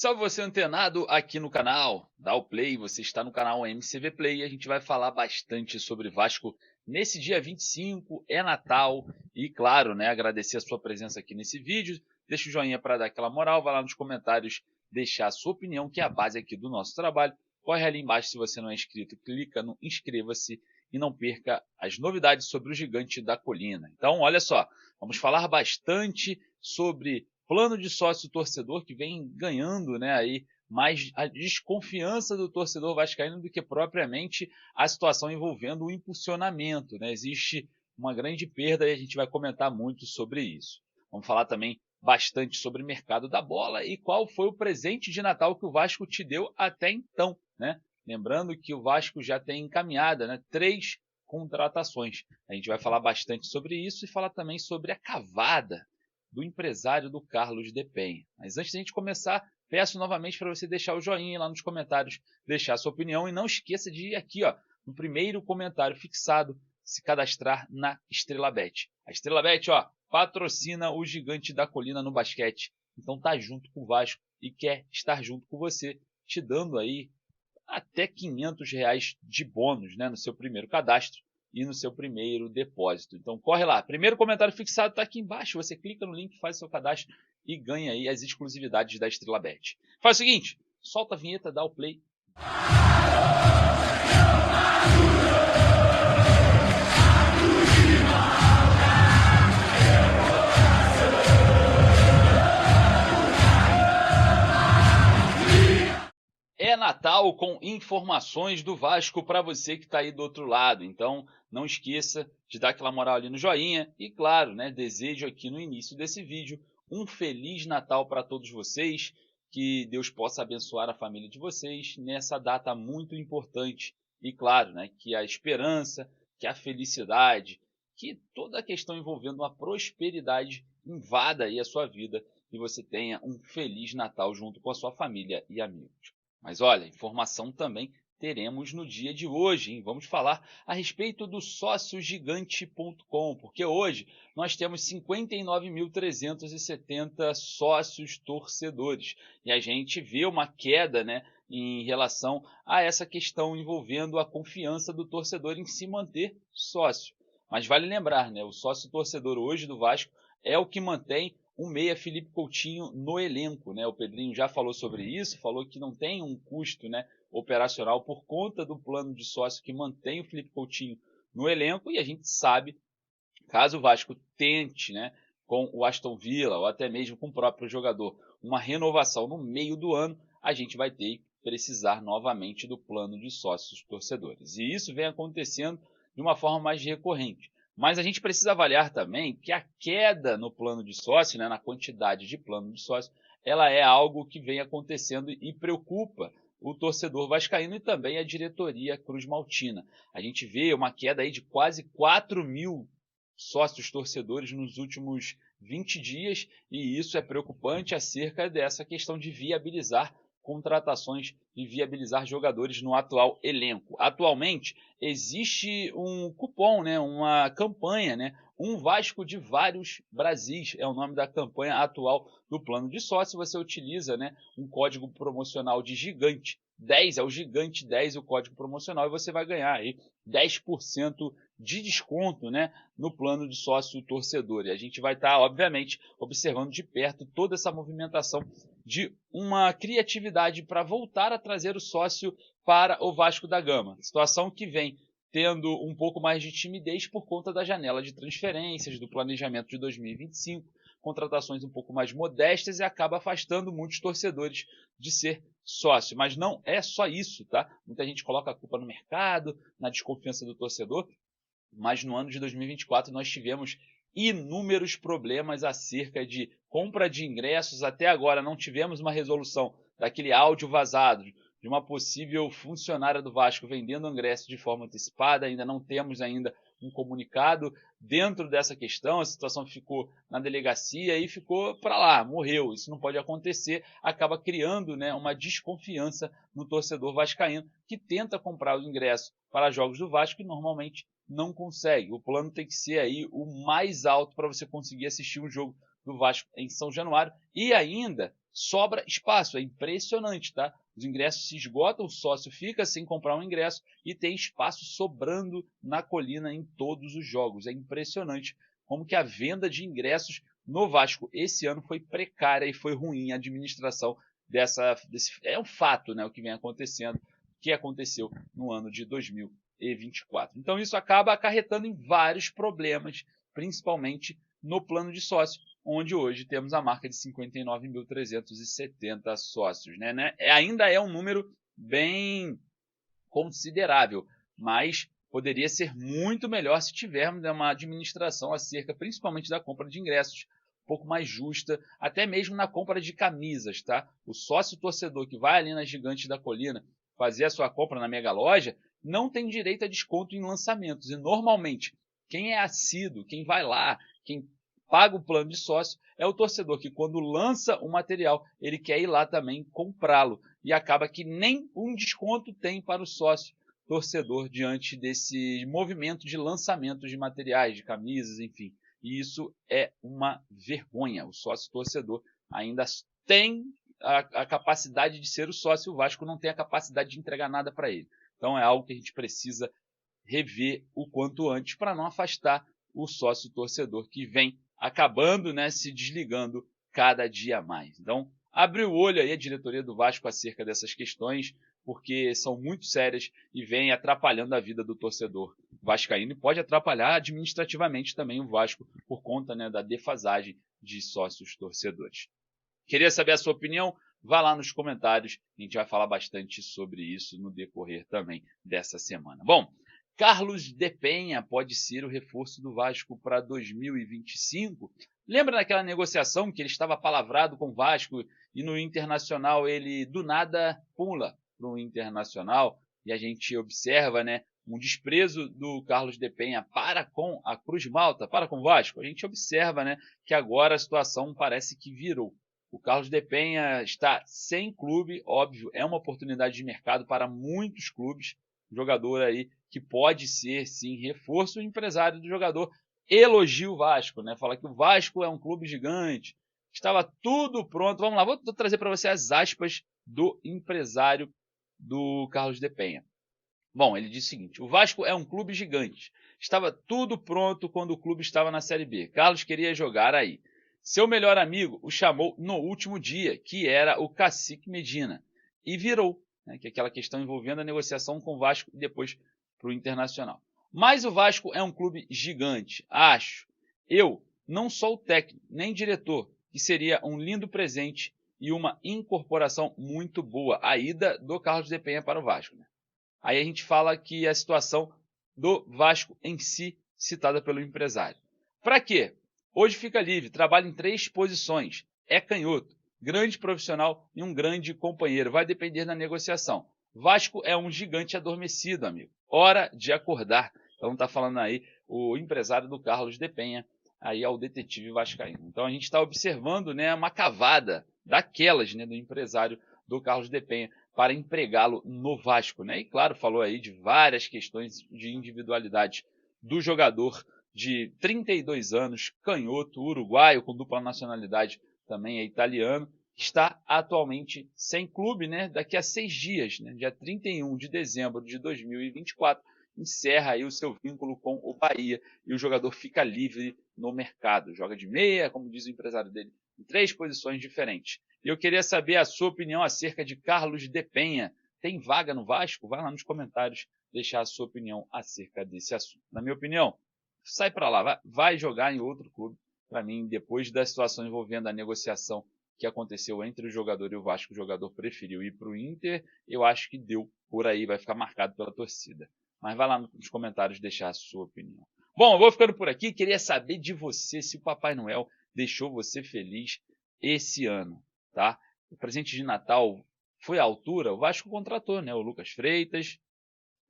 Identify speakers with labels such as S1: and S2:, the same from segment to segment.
S1: Salve você antenado aqui no canal, dá o play, você está no canal MCV Play e a gente vai falar bastante sobre Vasco nesse dia 25, é Natal e claro, né, agradecer a sua presença aqui nesse vídeo, deixa o joinha para dar aquela moral, vai lá nos comentários deixar a sua opinião, que é a base aqui do nosso trabalho, corre ali embaixo se você não é inscrito, clica no inscreva-se e não perca as novidades sobre o Gigante da Colina. Então olha só, vamos falar bastante sobre plano de sócio torcedor que vem ganhando, né, aí mais a desconfiança do torcedor vascaíno do que propriamente a situação envolvendo o impulsionamento, né? Existe uma grande perda e a gente vai comentar muito sobre isso. Vamos falar também bastante sobre o mercado da bola e qual foi o presente de Natal que o Vasco te deu até então, né? Lembrando que o Vasco já tem encaminhada, né, 3 contratações. A gente vai falar bastante sobre isso e falar também sobre a cavada do empresário do Carlos Depenha. Mas antes de a gente começar, peço novamente para você deixar o joinha lá nos comentários, deixar a sua opinião e não esqueça de ir aqui, ó, no primeiro comentário fixado, se cadastrar na Estrela Bet. A Estrela Bet, ó, patrocina o Gigante da Colina no basquete. Então tá junto com o Vasco e quer estar junto com você, te dando aí até R$ 500 de bônus, né, no seu primeiro cadastro e no seu primeiro depósito. Então corre lá, primeiro comentário fixado está aqui embaixo, você clica no link, faz seu cadastro e ganha aí as exclusividades da Estrela Bet. Faz o seguinte, solta a vinheta, dá o play. É Natal com informações do Vasco para você que está aí do outro lado. Então, não esqueça de dar aquela moral ali no joinha. E claro, né, desejo aqui no início desse vídeo um Feliz Natal para todos vocês. Que Deus possa abençoar a família de vocês nessa data muito importante. E claro, né, que a esperança, que a felicidade, que toda a questão envolvendo a prosperidade invada aí a sua vida e você tenha um Feliz Natal junto com a sua família e amigos. Mas olha, informação também teremos no dia de hoje, hein? Vamos falar a respeito do sóciogigante.com, porque hoje nós temos 59.370 sócios torcedores e a gente vê uma queda, né, em relação a essa questão envolvendo a confiança do torcedor em se manter sócio. Mas vale lembrar, né, o sócio torcedor hoje do Vasco é o que mantém o meia Felipe Coutinho no elenco, né? O Pedrinho já falou sobre isso, falou que não tem um custo, né, operacional por conta do plano de sócio que mantém o Felipe Coutinho no elenco e a gente sabe, caso o Vasco tente, né, com o Aston Villa ou até mesmo com o próprio jogador, uma renovação no meio do ano, a gente vai ter que precisar novamente do plano de sócios torcedores. E isso vem acontecendo de uma forma mais recorrente. Mas a gente precisa avaliar também que a queda no plano de sócio, né, na quantidade de plano de sócio, ela é algo que vem acontecendo e preocupa o torcedor vascaíno e também a diretoria Cruz Maltina. A gente vê uma queda aí de quase 4.000 sócios torcedores nos últimos 20 dias e isso é preocupante acerca dessa questão de viabilizar contratações e viabilizar jogadores no atual elenco. Atualmente existe um cupom, né, uma campanha, né, um Vasco de vários Brasis, é o nome da campanha atual do plano de sócio. Você utiliza, né, um código promocional de Gigante 10, é o Gigante 10 o código promocional e você vai ganhar aí 10% de desconto, né, no plano de sócio torcedor. E a gente vai estar, obviamente, observando de perto toda essa movimentação de uma criatividade para voltar a trazer o sócio para o Vasco da Gama. Situação que vem tendo um pouco mais de timidez por conta da janela de transferências, do planejamento de 2025, contratações um pouco mais modestas e acaba afastando muitos torcedores de ser sócio. Mas não é só isso, tá? Muita gente coloca a culpa no mercado, na desconfiança do torcedor, mas no ano de 2024 nós tivemos inúmeros problemas acerca de compra de ingressos. Até agora não tivemos uma resolução daquele áudio vazado de uma possível funcionária do Vasco vendendo ingresso de forma antecipada. Ainda não temos ainda um comunicado dentro dessa questão. A situação ficou na delegacia e ficou para lá, morreu. Isso não pode acontecer, acaba criando, né, uma desconfiança no torcedor vascaíno que tenta comprar o ingresso para jogos do Vasco e normalmente não consegue. O plano tem que ser aí o mais alto para você conseguir assistir um jogo do Vasco em São Januário e ainda sobra espaço, é impressionante, tá? Os ingressos se esgotam, o sócio fica sem comprar um ingresso e tem espaço sobrando na Colina em todos os jogos. É impressionante como que a venda de ingressos no Vasco esse ano foi precária e foi ruim a administração é um fato, né, o que vem acontecendo, que aconteceu no ano de 2024. Então isso acaba acarretando em vários problemas, principalmente no plano de sócio, onde hoje temos a marca de 59.370 sócios. Né? Ainda é um número bem considerável, mas poderia ser muito melhor se tivermos uma administração acerca, principalmente da compra de ingressos, um pouco mais justa, até mesmo na compra de camisas, tá? O sócio torcedor que vai ali na Gigantes da Colina fazer a sua compra na Mega Loja não tem direito a desconto em lançamentos. E normalmente, quem é assíduo, quem vai lá, quem paga o plano de sócio, é o torcedor que quando lança o material, ele quer ir lá também comprá-lo. E acaba que nem um desconto tem para o sócio torcedor diante desse movimento de lançamento de materiais, de camisas, enfim. E isso é uma vergonha. O sócio torcedor ainda tem a capacidade de ser o sócio, o Vasco não tem a capacidade de entregar nada para ele. Então é algo que a gente precisa rever o quanto antes para não afastar o sócio torcedor que vem acabando, né, se desligando cada dia mais. Então, abre o olho aí a diretoria do Vasco acerca dessas questões, porque são muito sérias e vêm atrapalhando a vida do torcedor vascaíno e pode atrapalhar administrativamente também o Vasco por conta, né, da defasagem de sócios torcedores. Queria saber a sua opinião? Vá lá nos comentários, a gente vai falar bastante sobre isso no decorrer também dessa semana. Bom, Carlos de Penha pode ser o reforço do Vasco para 2025. Lembra daquela negociação que ele estava palavrado com o Vasco e no Internacional ele do nada pula para o Internacional e a gente observa, né, um desprezo do Carlos de Penha para com a Cruz Malta, para com o Vasco. A gente observa, né, que agora a situação parece que virou. O Carlos de Penha está sem clube, óbvio, é uma oportunidade de mercado para muitos clubes. Um jogador aí que pode ser, sim, reforço. O empresário do jogador elogia o Vasco, né? Fala que o Vasco é um clube gigante. Estava tudo pronto. Vamos lá, vou trazer para você as aspas do empresário do Carlos de Penha. Bom, ele diz o seguinte: o Vasco é um clube gigante. Estava tudo pronto quando o clube estava na Série B. Carlos queria jogar aí. Seu melhor amigo o chamou no último dia, que era o Cacique Medina, e virou, né, que é aquela questão envolvendo a negociação com o Vasco e depois para o Internacional. Mas o Vasco é um clube gigante, acho. Eu não sou o técnico, nem diretor, que seria um lindo presente e uma incorporação muito boa, a ida do Carlos de Penha para o Vasco. Né? Aí a gente fala que a situação do Vasco em si, citada pelo empresário. Para quê? Hoje fica livre, trabalha em 3 posições, é canhoto, grande profissional e um grande companheiro. Vai depender da negociação. Vasco é um gigante adormecido, amigo. Hora de acordar. Então está falando aí o empresário do Carlos de Penha, aí ao detetive vascaíno. Então a gente está observando, né, uma cavada daquelas, né, do empresário do Carlos de Penha para empregá-lo no Vasco. Né? E claro, falou aí de várias questões de individualidade do jogador de 32 anos, canhoto, uruguaio, com dupla nacionalidade, também é italiano, está atualmente sem clube, né? Daqui a 6 dias, né? Dia 31 de dezembro de 2024, encerra aí o seu vínculo com o Bahia e o jogador fica livre no mercado. Joga de meia, como diz o empresário dele, em 3 posições diferentes. E eu queria saber a sua opinião acerca de Carlos de Penha. Tem vaga no Vasco? Vai lá nos comentários deixar a sua opinião acerca desse assunto. Na minha opinião, sai para lá, vai jogar em outro clube. Para mim, depois da situação envolvendo a negociação que aconteceu entre o jogador e o Vasco, o jogador preferiu ir para o Inter, eu acho que deu por aí, vai ficar marcado pela torcida. Mas vai lá nos comentários deixar a sua opinião. Bom, eu vou ficando por aqui, queria saber de você se o Papai Noel deixou você feliz esse ano, tá? O presente de Natal foi à altura, o Vasco contratou, né, o Lucas Freitas,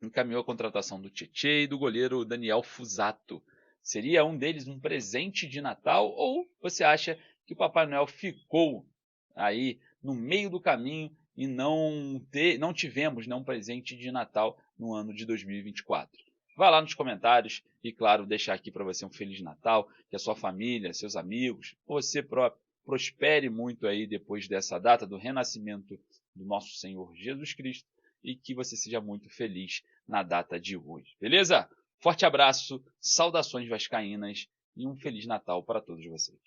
S1: encaminhou a contratação do Tietê e do goleiro Daniel Fusato. Seria um deles um presente de Natal ou você acha que o Papai Noel ficou aí no meio do caminho e não tivemos, né, um presente de Natal no ano de 2024? Vai lá nos comentários e, claro, deixar aqui para você um Feliz Natal, que a sua família, seus amigos, você próprio prospere muito aí depois dessa data do renascimento do nosso Senhor Jesus Cristo e que você seja muito feliz na data de hoje, beleza? Forte abraço, saudações vascaínas e um Feliz Natal para todos vocês.